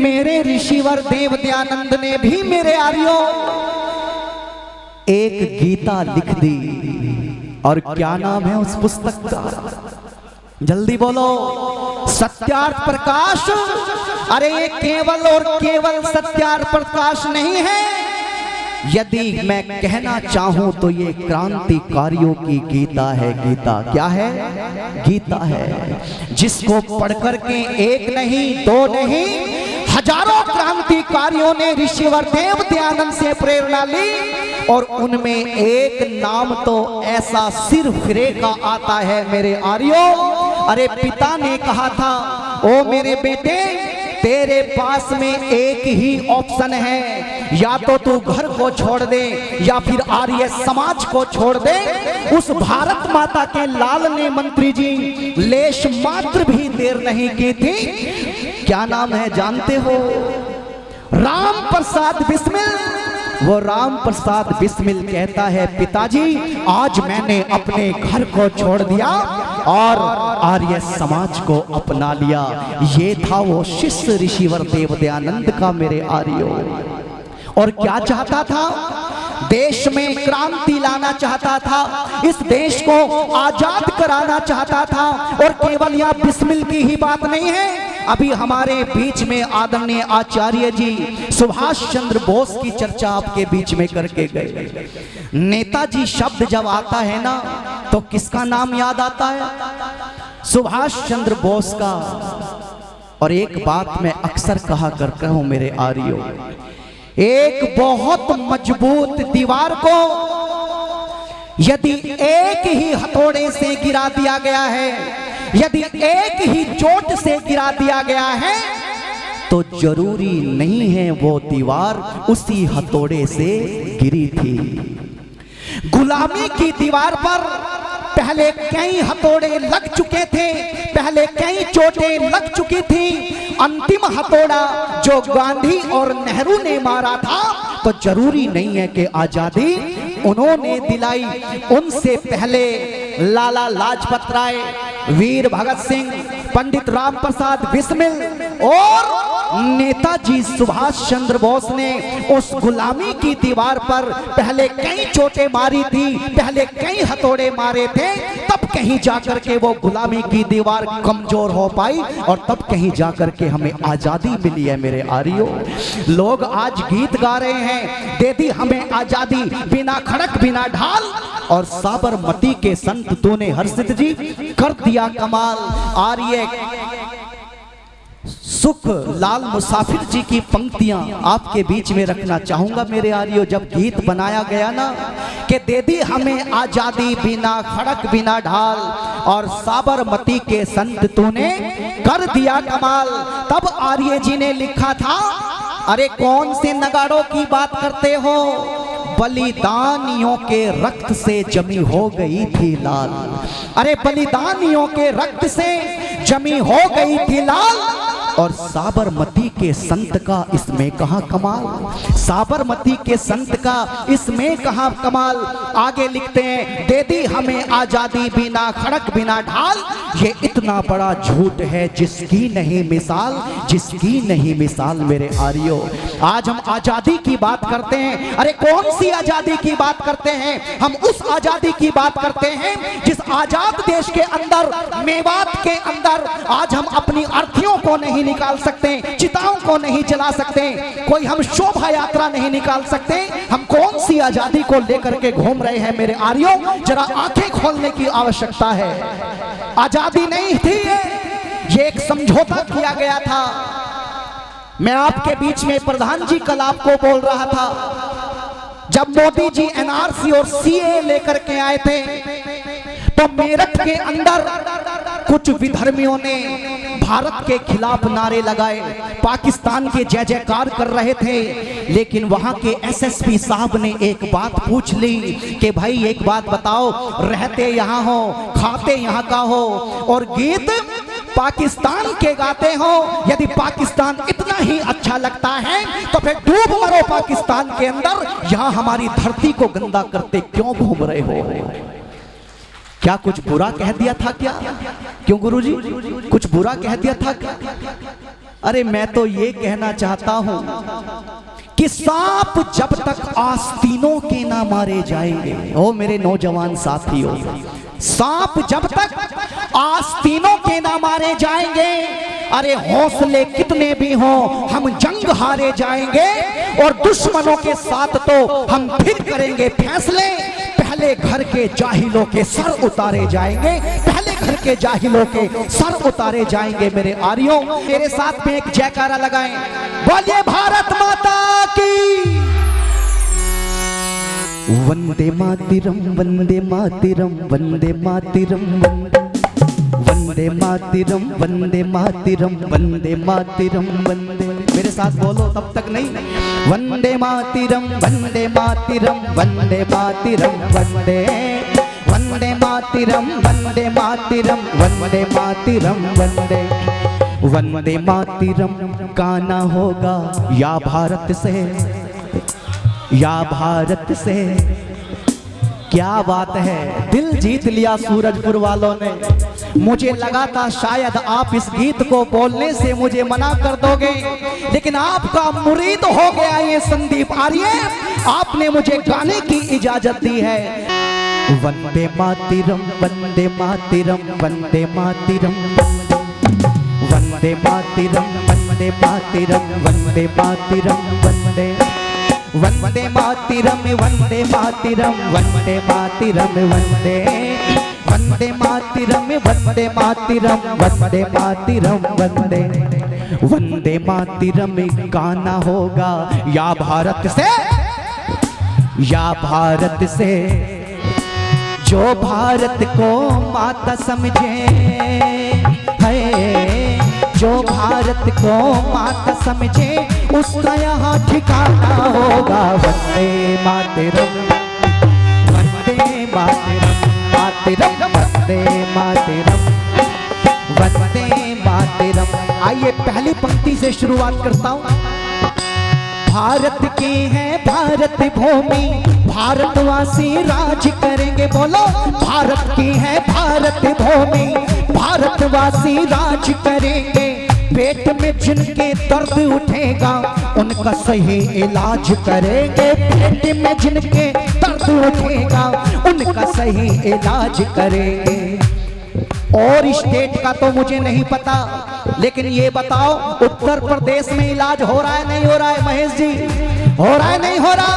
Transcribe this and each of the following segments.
मेरे ऋषिवर देव दयानंद ने भी मेरे आर्यों एक गीता लिख दी। और क्या नाम है उस पुस्तक का? जल्दी बोलो। सत्यार्थ प्रकाश। अरे ये केवल और केवल सत्यार्थ प्रकाश नहीं है, यदि मैं कहना चाहूं तो ये क्रांतिकारियों की गीता है। गीता क्या है? गीता है, जिसको पढ़कर के एक नहीं दो नहीं हजारों क्रांतिकारियों ने ऋषिवर देव दयानंद से प्रेरणा ली। और उनमें एक नाम तो ऐसा सिर फिरे का आता है मेरे आर्यों। अरे पिता ने कहा था, ओ मेरे बेटे, तेरे पास में एक ही ऑप्शन है, या तो तू घर को छोड़ दे या फिर आर्य समाज को छोड़ दे। उस भारत माता के लाल ने मंत्री जी लेश मात्र भी देर नहीं की थी। क्या नाम है जानते हो? राम प्रसाद बिस्मिल। वो राम प्रसाद बिस्मिल कहता है, पिताजी आज मैंने अपने घर को छोड़ दिया और आर्य समाज को अपना लिया। ये था वो शिष्य ऋषिवर देव दयानंद का मेरे आर्यों। और क्या चाहता था? देश में क्रांति लाना चाहता था, इस देश को आजाद कराना चाहता था। और केवल यह बिस्मिल की ही बात नहीं है, अभी हमारे बीच में आदरणीय आचार्य जी सुभाष चंद्र बोस की चर्चा आपके बीच में करके गए। नेताजी शब्द जब आता है ना, तो किसका नाम याद आता है? सुभाष चंद्र बोस का। और एक बात मैं अक्सर कहा करता हूं मेरे आर्यों, एक बहुत मजबूत दीवार को यदि एक ही हथौड़े से गिरा दिया गया है, यदि एक ही चोट से गिरा दिया गया है, तो जरूरी नहीं है वो दीवार उसी हथौड़े से गिरी थी। गुलामी की दीवार पर पहले कई हथौड़े लग चुके थे, पहले कई चोटें लग चुकी थी। अंतिम हथौड़ा जो गांधी और नेहरू ने मारा था, तो जरूरी नहीं है कि आजादी उन्होंने दिलाई। उनसे पहले लाला लाजपत राय, वीर भगत सिंह, पंडित राम प्रसाद बिस्मिल और नेताजी सुभाष चंद्र बोस ने उस गुलामी की दीवार पर पहले कई चोटें मारी थी, पहले कई हथौड़े मारे थे, तब कहीं जाकर के वो गुलामी की दीवार कमजोर हो पाई और तब कहीं जाकर के हमें आजादी मिली है मेरे आर्यों। लोग आज गीत गा रहे हैं, दे दी हमें आजादी बिना खड़क बिना ढाल, और साबरमती के संत तूने हर्षित जी कर दिया कमाल। आर्य सुख लाल मुसाफिर जी की पंक्तियां आपके बीच में रखना चाहूंगा मेरे आर्यों। जब गीत बनाया गया ना कि दे दी हमें आजादी बिना खड़क बिना ढाल, और साबरमती के संत तूने कर दिया कमाल, तब आर्य जी ने लिखा था, अरे कौन से नगाड़ों की बात करते हो, बलिदानियों के रक्त से जमी हो गई थी लाल। अरे बलिदानियों के रक्त से जमी हो गई थी लाल, और साबरमती के संत का इसमें कहां कमाल, साबरमती के संत का इसमें कहां कमाल। आगे लिखते हैं, दे दी हमें आजादी बिना खड़क बिना ढाल, ये इतना बड़ा झूठ है जिसकी नहीं मिसाल, जिसकी नहीं मिसाल मेरे आर्यों। आज हम आजादी की बात करते हैं, अरे कौन सी आजादी की बात करते हैं? हम उस आजादी की बात करते हैं जिस आजाद देश के अंदर, मेवात के अंदर आज हम अपनी अर्थियों को नहीं निकाल सकते, चिताओं को नहीं जला सकते, कोई हम शोभा यात्रा नहीं निकाल सकते। हम कौन सी आजादी को लेकर के घूम रहे हैं मेरे आर्यों? जरा आंखें खोलने की आवश्यकता है। आजादी नहीं थी ये एक समझौता किया गया था। मैं आपके बीच में प्रधान जी कल आपको बोल रहा था, जब मोदी जी एनआरसी और सीए लेकर के आए थे, तो मेरठ के अंदर कुछ विधर्मियों ने भारत के खिलाफ नारे लगाए, पाकिस्तान के जय जयकार कर रहे थे। लेकिन वहां के एसएसपी साहब ने एक बात पूछ ली कि भाई एक बात बताओ, रहते यहाँ हो, खाते यहाँ का हो और गीत पाकिस्तान के गाते हो, यदि पाकिस्तान इतना ही अच्छा लगता है तो फिर डूब मरो पाकिस्तान के अंदर, यहाँ हमारी धरती को गंदा करते क्यों घूम रहे हो? क्या कुछ बुरा कह दिया था क्या? क्यों गुरुजी, कुछ बुरा कह दिया था क्या? अरे मैं तो ये कहना चाहता हूं कि सांप जब तक आस्तीनों के ना मारे जाएंगे, ओ मेरे नौजवान साथियों, सांप जब तक आस्तीनों के ना मारे जाएंगे, अरे हौसले कितने भी हों हम जंग हारे जाएंगे। और दुश्मनों के साथ तो हम फिर करेंगे फैसले, पहले घर के जाहिलों के सर उतारे जाएंगे, पहले घर के जाहिलों के सर उतारे जाएंगे। मेरे आर्यों, मेरे साथ में एक जयकारा लगाएं, बोलिए भारत माता की। वंदे मातरम वंदे मातरम वंदे मातरम वंदे मातरम वंदे मातरम वंदे मातरम वंदे, मेरे साथ बोलो तब तक नहीं। वंदे मातरम वंदे मातरम वंदे मातरम वंदे, वंदे मातरम वंदे मातरम वंदे मातरम वंदे, वंदे मातरम गाना होगा या भारत से, या भारत से। क्या बात है, दिल जीत लिया सूरजपुर वालों ने। मुझे लगा था शायद आप इस गीत को बोलने से मुझे मना कर दोगे, लेकिन आपका मुरीद हो गया ये संदीप आर्य, आपने मुझे गाने की इजाजत दी है। वंदे मातरम वंदे मातरम वंदे मातरम वंदे मातरम वंदे मातरम वंदे मातरम वंदे, वंदे मातरम वंदे मातरम वंदे मातरम वंदे, वंदे मातरम वंदे मातरम वंदे मातरम वंदे, वंदे मातरम गाना होगा या भारत से, या भारत से। जो भारत को माता समझे है, जो भारत को माता समझे उसका यहाँ ठिकाना होगा। वंदे मातरम वंदे मातरम मातरम वंदे मातरम वंदे मातरम। आइए पहली पंक्ति से शुरुआत करता हूँ। भारत की है भारत भूमि, भारतवासी राज करेंगे, बोलो। भारत की है भारत भूमि, भारतवासी राज करेंगे। पेट में जिनके दर्द उठेगा उनका सही इलाज करेंगे, पेट में जिनके दर्द उठेगा उनका सही इलाज करेंगे। और स्टेट का तो मुझे नहीं पता, लेकिन ये बताओ उत्तर प्रदेश में इलाज हो रहा है नहीं हो रहा है महेश जी? हो रहा है नहीं हो रहा?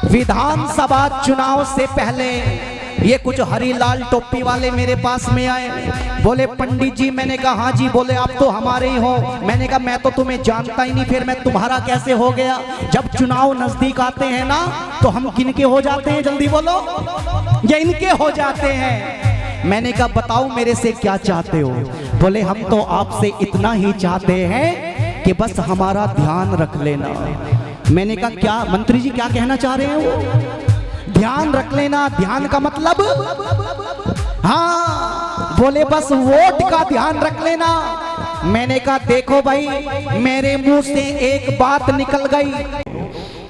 विधानसभा चुनाव से पहले ये कुछ हरीलाल टोपी वाले मेरे पास में आए, बोले पंडित जी। मैंने कहा हाँ जी। बोले आप तो हमारे ही हो। मैंने कहा मैं तो तुम्हें जानता ही नहीं, फिर मैं तुम्हारा कैसे हो गया? जब चुनाव नजदीक आते हैं ना तो हम किनके हो जाते हैं, जल्दी बोलो? ये इनके हो जाते हैं। मैंने कहा बताओ मेरे से क्या चाहते हो? बोले हम तो आपसे इतना ही चाहते हैं कि बस हमारा ध्यान रख लेना। मैंने कहा क्या मंत्री जी क्या कहना चाह रहे हैं वो? ध्यान रख लेना। ध्यान का मतलब? हाँ। बोले बस वोट का ध्यान रख लेना। मैंने कहा देखो भाई, मेरे मुंह से एक बात निकल गई।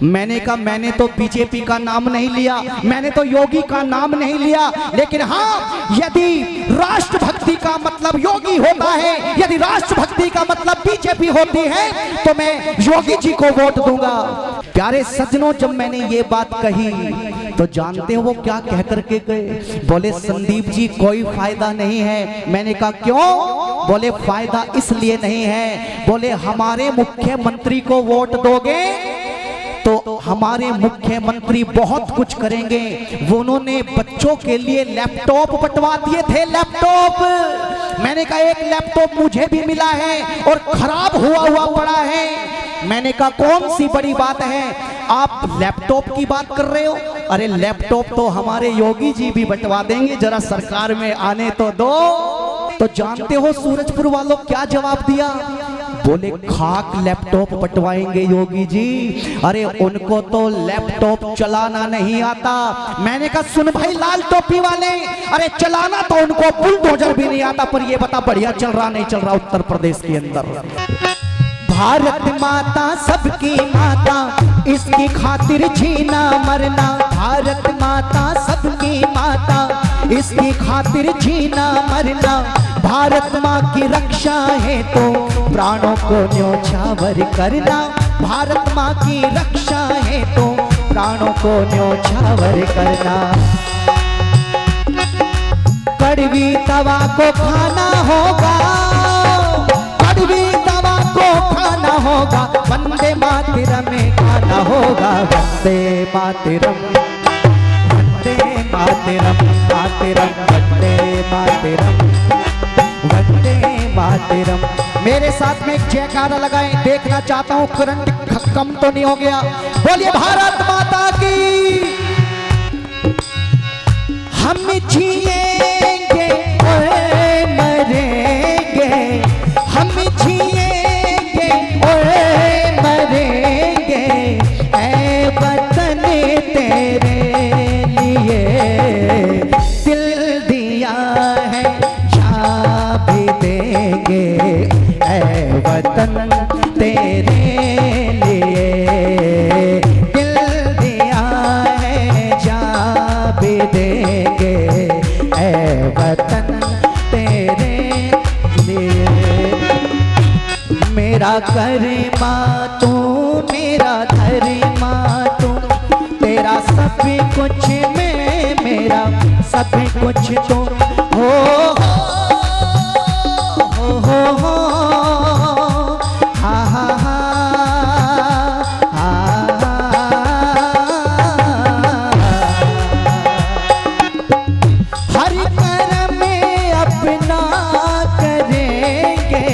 मैंने कहा मैंने तो बीजेपी का नाम नहीं लिया, मैंने तो योगी का नाम नहीं लिया, लेकिन हाँ यदि राष्ट्रभक्ति का मतलब योगी होता है, यदि राष्ट्रभक्ति का मतलब बीजेपी होती है तो मैं योगी जी को वोट दूंगा। प्यारे सज्जनों, जब मैंने ये बात कही तो जानते हो वो क्या कह करके गए? बोले संदीप जी कोई फायदा नहीं है। मैंने कहा क्यों? बोले फायदा इसलिए नहीं है, बोले हमारे मुख्यमंत्री को वोट दोगे तो हमारे मुख्यमंत्री बहुत कुछ करेंगे। वो उन्होंने बच्चों के लिए लैपटॉप बंटवा दिए थे, लैपटॉप। मैंने कहा एक लैपटॉप मुझे भी मिला है और खराब हुआ पड़ा है। मैंने कहा कौन सी बड़ी बात है, आप लैपटॉप की बात कर रहे हो? अरे लैपटॉप तो हमारे योगी जी भी बंटवा देंगे, जरा सरकार में आने तो दो। तो जानते हो सूरजपुर वालों क्या जवाब दिया? बोले खाक लैपटॉप बंटवाएंगे योगी जी, अरे उनको तो लैपटॉप चलाना नहीं आता। मैंने कहा सुन भाई लाल टोपी वाले, अरे चलाना तो उनको बुलडोजर भी नहीं आता, पर ये बता बढ़िया चल रहा नहीं चल रहा उत्तर प्रदेश के अंदर? भारत माता सबकी माता, इसकी खातिर जीना मरना। भारत माता सबकी माता, इसकी खातिर जीना मरना, भारत माँ की रक्षा है तो प्राणों को न्योछावर करना। भारत माँ की रक्षा है तो प्राणों को न्योछावर करना। कड़वी तवा को खाना होगा, कड़वी तवा को खाना होगा, वंदे मातरम में गाना होगा। वंदे मातरम, वंदे मातरम, मातरम वंदे मातरम, वंदे मातरम। मेरे साथ में एक जयकारा लगाएं, देखना चाहता हूं करंट कम तो नहीं हो गया। बोलिए भारत माता की। हम जिएंगे और मरेंगे, हम जिएंगे और मरेंगे, ऐ वतन तेरे लिए दिल दिया है जा भी देंगे, ऐ वतन तेरे लिए दिल दिया है जा भी देंगे, ऐ वतन तेरे लिए। मेरा करमा तू, मेरा धर्मा तू, तेरा सब कुछ मैं, मेरा सब कुछ तू। हो हो हा हा हा हर कर्म में अपना करेंगे,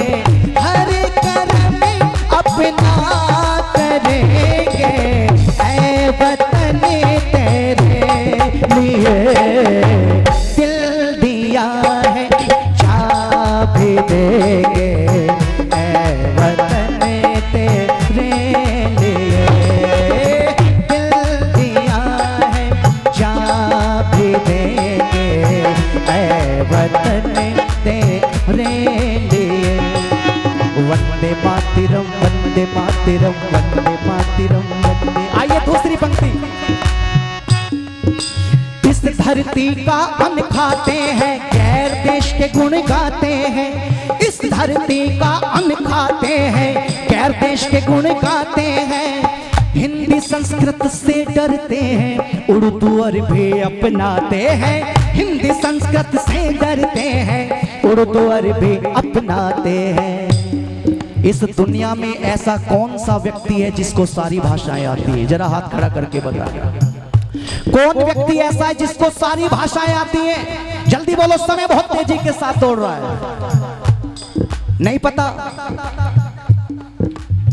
हर कर्म में अपना करेंगे, ऐ वतन तेरे लिए दिल दिया है जा भी देंगे, ऐ वतन तेरे लिए दिल दिया है जा भी देंगे, ऐ वतन तेरे लिए। वंदे मातरम, वंदे मातरम, वंदे मातरम, वंदे। आइए दूसरी पंक्ति। इस धरती का अन्न खाते हैं, गैर देश के गुण गाते हैं। इस धरती का अन्न खाते हैं, गैर देश के गुण गाते हैं। हिंदी संस्कृत से डरते हैं, उर्दू अरबी अपनाते हैं। हिंदी संस्कृत से डरते हैं, उर्दू अरबी अपनाते हैं। इस दुनिया में ऐसा कौन सा व्यक्ति है जिसको सारी भाषाएं आती हैं? जरा हाथ खड़ा करके बताइए, कौन व्यक्ति ऐसा है जिसको सारी भाषाएं आती हैं? जल्दी बोलो, समय बहुत तेजी के साथ दौड़ रहा है। नहीं पता?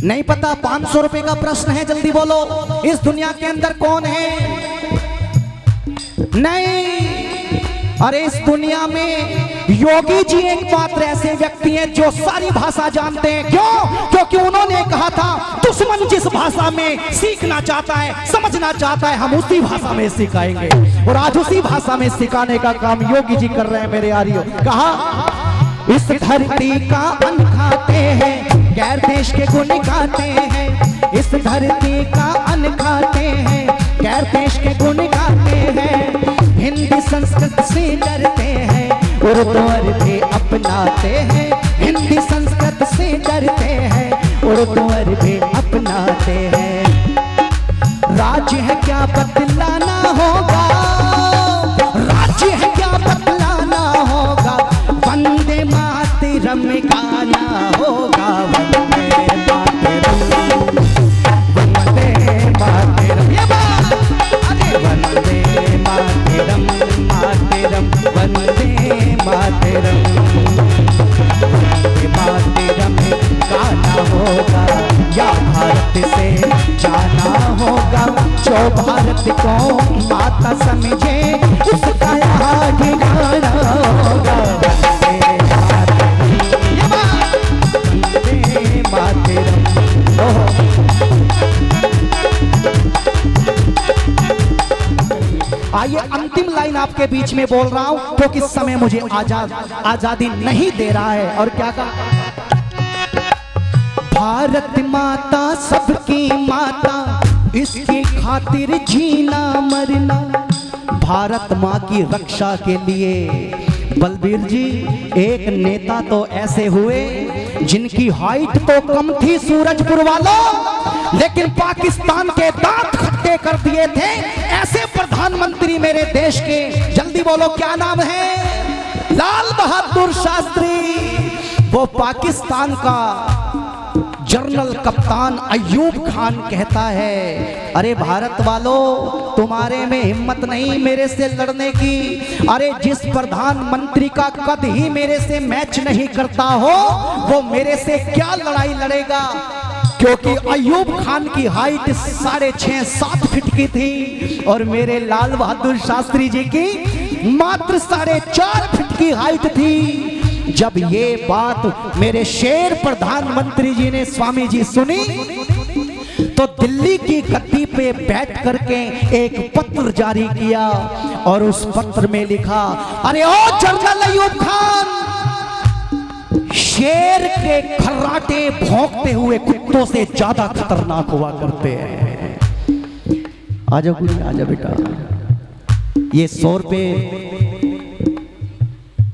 नहीं पता? 500 रुपए का प्रश्न है, जल्दी बोलो। इस दुनिया के अंदर कौन है? नहीं। अरे इस दुनिया में योगी जी एकमात्र ऐसे व्यक्ति हैं जो सारी भाषा जानते हैं। क्यों? क्योंकि उन्होंने कहा था दुश्मन जिस भाषा में सीखना चाहता है, समझना चाहता है, हम उसी भाषा में सिखाएंगे। और आज उसी भाषा में सिखाने का काम योगी जी कर रहे हैं मेरे यारियों। कहा इस धरती का अन्न खाते हैं, गैर देश के गुण गाते हैं। इस धरती का अन्न खाते हैं, गैर देश के गुण गाते हैं। हिंदी संस्कृत से डरते हैं, उर्दू अरबी अपनाते हैं। हिंदी संस्कृत से डरते हैं, उर्दू अरबी अपनाते हैं। राज्य है क्या बतलाना होगा, राज्य है क्या बतलाना होगा, वंदे मातरम गाना होगा। वंदे मातरम, वंदे मातरम, ये बात। अरे वंदे मातरम, मातरम वंदे मातरम, वंदे मातरम गाना होगा या भारत से जाना होगा। जो भारत को माता समझे उसका यहाँ ठिकाना होगा। वंदे मातरम, ये बात। वंदे मातरम। आइए अंतिम लाइन आपके बीच में बोल रहा हूं क्योंकि समय मुझे आजादी नहीं दे रहा है। और क्या कहा? भारत माता सबकी माता, इसकी खातिर जीना मरना। भारत माँ की रक्षा के लिए। बलबीर जी, एक नेता तो ऐसे हुए जिनकी हाइट तो कम थी सूरजपुर वालों, लेकिन पाकिस्तान के दांत खट्टे कर दिए थे। ऐसे प्रधानमंत्री मेरे देश के, जल्दी बोलो क्या नाम है? लाल बहादुर शास्त्री। वो पाकिस्तान का जनरल कप्तान अयूब खान कहता है, अरे भारत वालों, तुम्हारे में हिम्मत नहीं मेरे से लड़ने की। अरे जिस प्रधानमंत्री का कद ही मेरे से मैच नहीं करता हो, वो मेरे से क्या लड़ाई लड़ेगा? क्योंकि अयूब खान की हाइट 6.5-7 फीट की थी और मेरे लाल बहादुर शास्त्री जी की मात्र 4.5 फीट की हाइट थी। जब ये बात मेरे शेर प्रधानमंत्री जी ने, स्वामी जी, सुनी तो दिल्ली की गद्दी पे बैठ करके एक पत्र जारी किया और उस पत्र में लिखा, अरे ओ जनरल अयूब खान, शेर के खर्राटे भौंकते हुए कुत्तों से ज्यादा खतरनाक हुआ करते हैं। आजा गुरु, आजा बेटा। ये 100 रुपए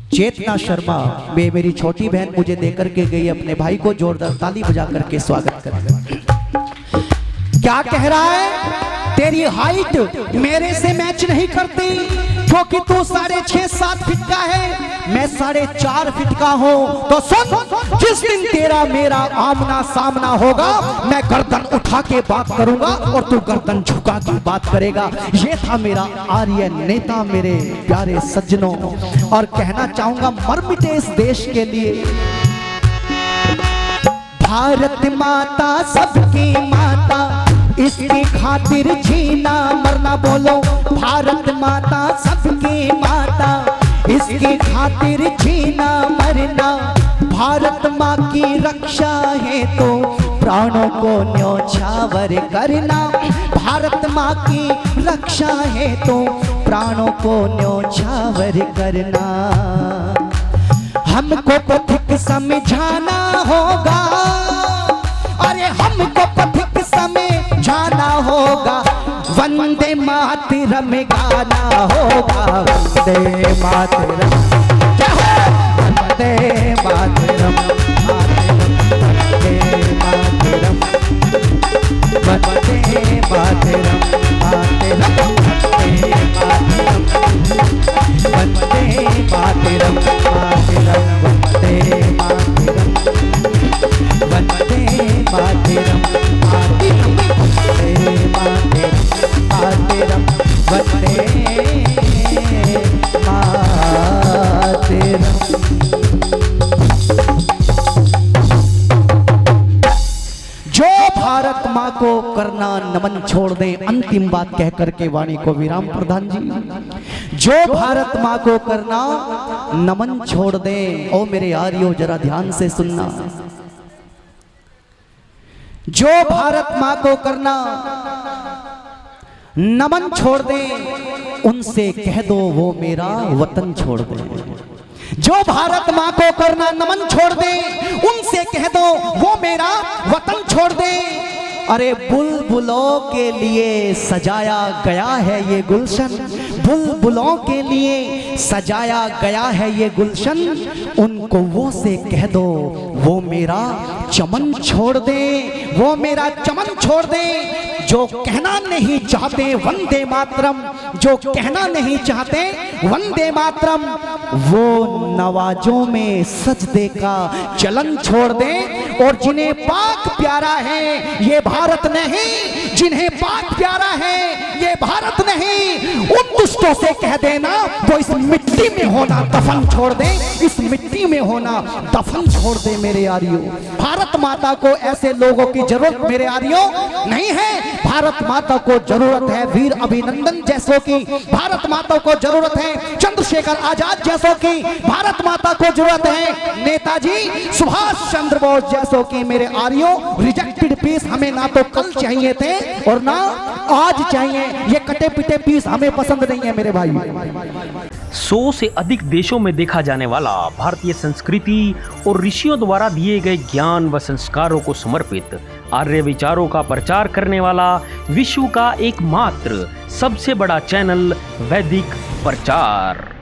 चेतना शर्मा मेरी छोटी बहन मुझे देकर के गई। अपने भाई को जोरदार ताली बजा करके स्वागत करें। क्या कह रहा है? तेरी हाइट मेरे से मैच नहीं करती क्योंकि तू 6.5-7 फीट का है, मैं 4.5 फीट का हूं। तो सुन, जिस दिन तेरा मेरा आमना सामना होगा, मैं गर्दन उठा के बात करूंगा और तू गर्दन झुका के बात करेगा। ये था मेरा आर्य नेता मेरे प्यारे सज्जनों। और कहना चाहूंगा, मर मिटे इस देश के लिए। भारत माता सबकी माता, इसकी खातिर जीना मरना। बोलो, भारत माता सबकी माता, इसकी खातिर जीना मरना। भारत माँ की रक्षा है तो प्राणों को न्योछावर करना। भारत माँ की रक्षा है तो प्राणों को न्योछावर करना। हमको पथिक समझाना होगा, अरे हमको पथिक समझाना होगा। वंदे मातरम गाना होगा, वंदे मातरम, वंदे मातरम, वंदे मातरम, वंदे मातरम, वंदे मातरम, वंदे मातरम, जो भारत माँ को करना नमन छोड़ दें। अंतिम बात कह करके वाणी को विराम। प्रधान जी, जो भारत माँ को करना नमन छोड़ दें। ओ मेरे यारियों, जरा ध्यान से सुनना। जो भारत माँ को करना नमन छोड़ दे, उनसे कह दो वो मेरा वतन छोड़ दे। जो भारत माँ को करना नमन छोड़ दे, उनसे कह दो वो मेरा वतन छोड़ दे। अरे बुलबुलों के लिए सजाया गया है ये गुलशन, बुलबुलों के लिए सजाया गया है ये गुलशन। उनको वो से कह दो वो मेरा चमन छोड़ दे, वो मेरा चमन छोड़ दे। जो कहना नहीं चाहते वंदे मातरम, जो कहना नहीं चाहते वंदे मातरम, वो नवाजों में सजदे का चलन छोड़ दे। और जिन्हें पाक प्यारा है ये भारत नहीं, जिन्हें पाक प्यारा है ये भारत नहीं, उन दुष्टों से कह देना वो इस मिट्टी में होना दफन छोड़ दे, इस मिट्टी में होना दफन छोड़ दे। मेरे यारियों, भारत माता को ऐसे लोगों की जरूरत मेरे यारियों नहीं है। भारत माता को जरूरत है वीर अभिनंदन जैसों की, भारत माता को जरूरत है चंद्रशेखर आजाद जैसों की, भारत माता को जरूरत है नेताजी सुभाष चंद्र बोस जैसों की। मेरे आर्यों, रिजेक्टेड पीस हमें ना तो कल चाहिए थे और ना आज चाहिए। ये कटे पिटे पीस हमें पसंद नहीं है मेरे भाई। 100 से अधिक देशों में देखा जाने वाला भारतीय संस्कृति और ऋषियों द्वारा दिए गए ज्ञान व संस्कारों को समर्पित आर्य विचारों का प्रचार करने वाला विश्व का एकमात्र सबसे बड़ा चैनल वैदिक प्रचार।